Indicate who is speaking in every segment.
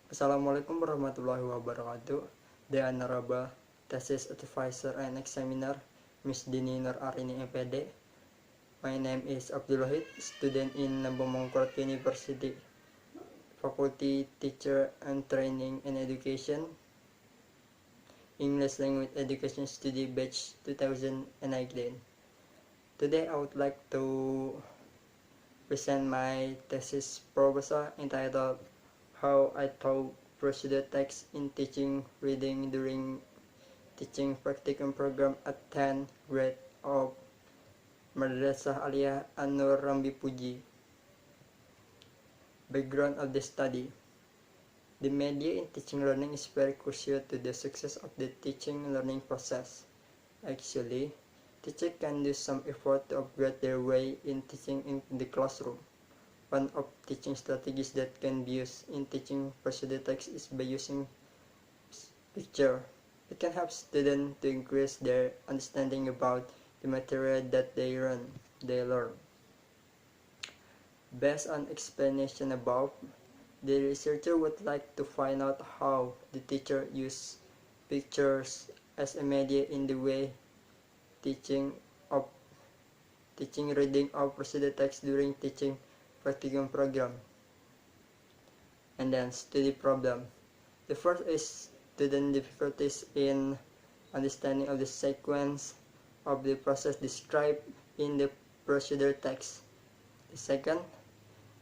Speaker 1: Assalamualaikum warahmatullahi wabarakatuh. The Honorable Thesis Advisor and Examiner, Miss Dini Nur Arini MPD. My name is Abdul Wahid, student in Nabomongkort University, Faculty Teacher and Training and Education, English Language Education Study Batch 2019. Today I would like to present my thesis proposal entitled How I Taught Procedure Text in Teaching Reading During Teaching Practicum Program at 10th grade of Madrasah Aliyah An-Nur Rambi Puji. Background of the study. The media in teaching learning is very crucial to the success of the teaching learning process. Actually, teachers can do some effort to upgrade their way in teaching in the classroom. One of teaching strategies that can be used in teaching procedure text is by using picture. It can help students to increase their understanding about the material that they learn. Based on explanation above, the researcher would like to find out how the teacher uses pictures as a media in the way teaching reading of procedure text during teaching practicum program. And then study problem. The first is student difficulties in understanding of the sequence of the process described in the procedure text. The second,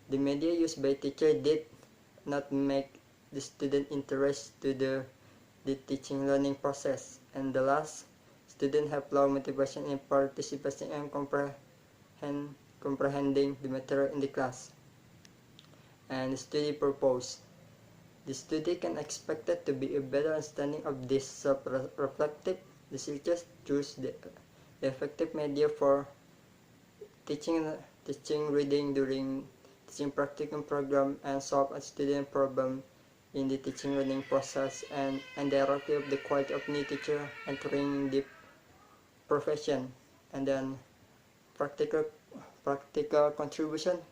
Speaker 1: the media used by teacher did not make the student interest to the teaching learning process. And the last, students have low motivation in participating and comprehending the material in the class. And the study purpose. The study can expect to be a better understanding of this self-reflective. Researchers choose the effective media for teaching reading during teaching practicum program and solve a student problem in the teaching learning process and indirectly of the quality of new teacher entering the profession. And then practical contribution.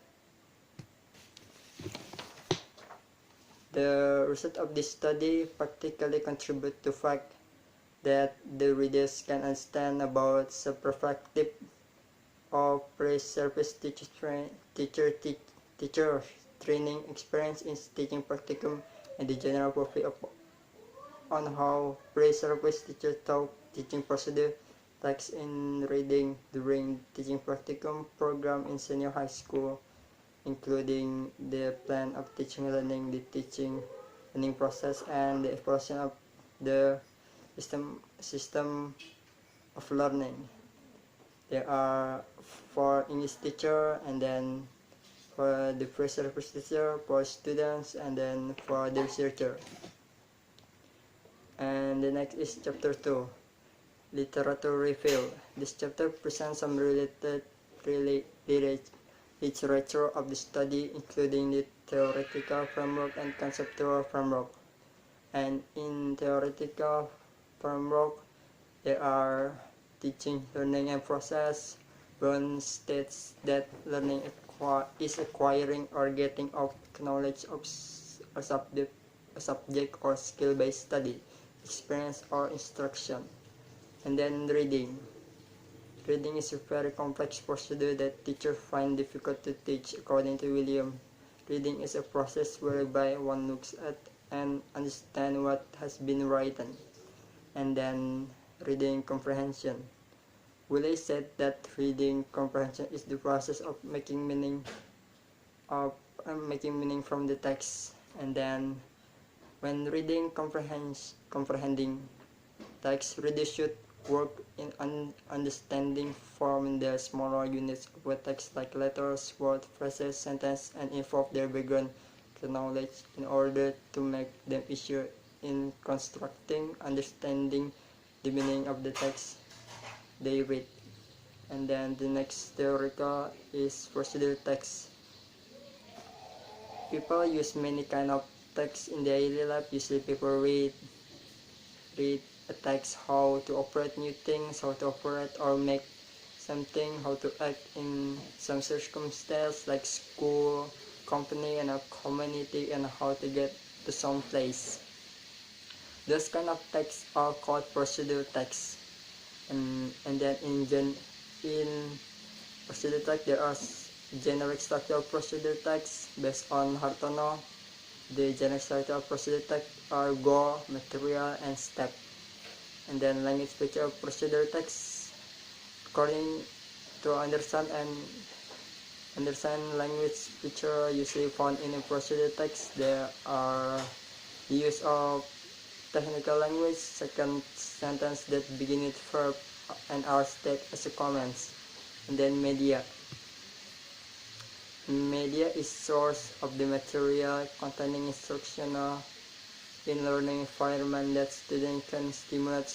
Speaker 1: The result of this study practically contribute to fact that the readers can understand about self-reflective of pre-service teacher training experience in teaching practicum and the general public on how pre-service teacher taught teaching procedure text in reading during teaching practicum program in senior high school, including the plan of teaching learning, the teaching learning process, and the evolution of the system of learning. There are for English teacher, and then for the pre-service teacher, for students, and then for the researcher. And the next is chapter 2, literature review. This chapter presents some literature of the study, including the theoretical framework and conceptual framework. And in theoretical framework, there are teaching, learning, and process. One states that learning is acquiring or getting of knowledge of a subject or skill-based study, experience, or instruction. And then reading. Reading is a very complex procedure that teachers find difficult to teach. According to William, reading is a process whereby one looks at and understands what has been written. And then reading comprehension. Willie said that reading comprehension is the process of making meaning from the text. And then when reading comprehending text, readers should work in understanding from the smaller units of a text like letters, words, phrases, sentences, and involve their background knowledge in order to make them easier in constructing, understanding the meaning of the text they read. And then the next theoretical is procedure text. People use many kind of text in daily life. Usually people read a text, how to operate new things, how to operate or make something, how to act in some circumstance like school, company, and a community, and how to get to some place. Those kind of texts are called procedure text. And then in procedure text there are generic structure of procedure text based on Hartono. The generic structure of procedure text are goal, material, and step. And then language feature of procedure text, according to understand language feature usually found in a procedure text, there are the use of technical language, second sentence that begin with verb and are stated as a comments. And then media. Media is source of the material containing instructional in learning environment that student can stimulate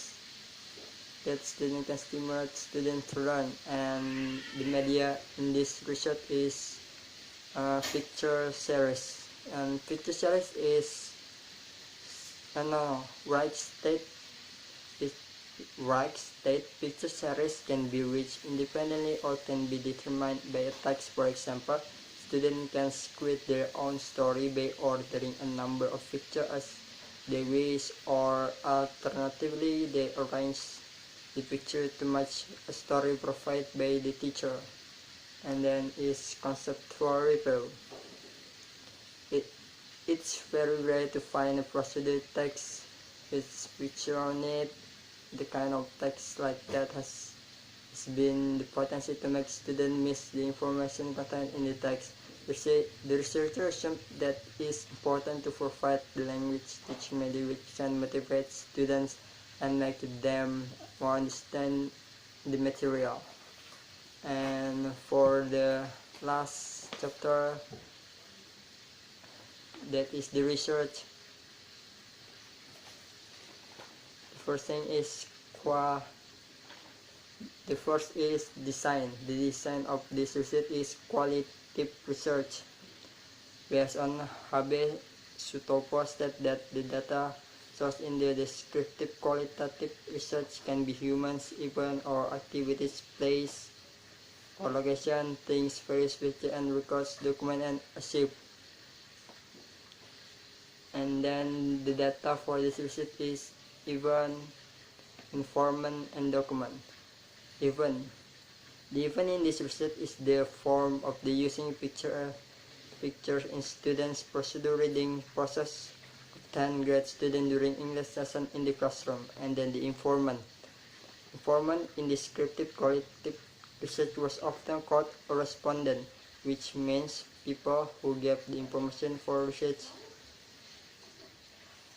Speaker 1: students to learn. And the media in this research is picture series. And picture series is right state picture series can be reached independently or can be determined by a text. For example, students can create their own story by ordering a number of pictures as they wish, or alternatively they arrange the picture to match a story provided by the teacher. And then is conceptual review. It's very rare to find a procedure text with picture on it. The kind of text like that has been the potential to make students miss the information contained in the text. The researcher assumed that it's important to provide the language teaching media which can motivate students and make them more understand the material. And for the last chapter, that is the research. The first is design. The design of this research is qualitative research. Based on Habe-Sutopo that the data source in the descriptive qualitative research can be humans, events or activities, place or location, things, various features and records, document and archive. And then the data for this research is event, informant, and document. Event. The event in this research is the form of the using pictures in students' procedure reading process of 10th grade students during English lesson in the classroom. And then the informant. Informant in descriptive qualitative research was often called a respondent, which means people who gave the information for research.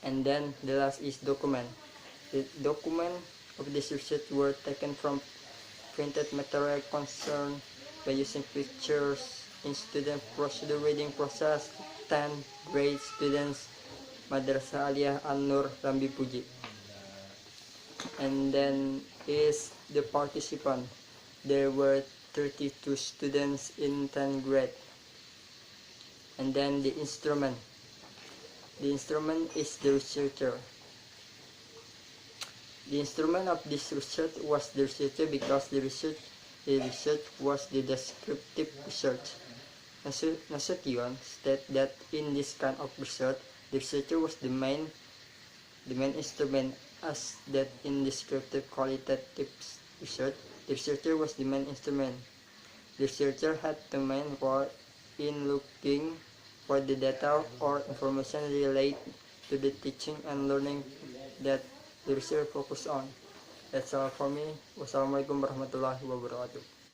Speaker 1: And then the last is document. The document of this research were taken from printed material concerned by using pictures in student procedure reading process 10th grade students Madrasah Aliyah An-Nur Rambi Puji. And then is the participant. There were 32 students in 10th grade. And then the instrument. The instrument is the researcher. The instrument of this research was the researcher because the research was the descriptive research. Nasution stated that in this kind of research, the researcher was the main instrument, as that in descriptive qualitative research, the researcher was the main instrument. The researcher had the main role in looking for the data or information related to the teaching and learning that the research focused on. That's all for me. Wassalamualaikum warahmatullahi wabarakatuh.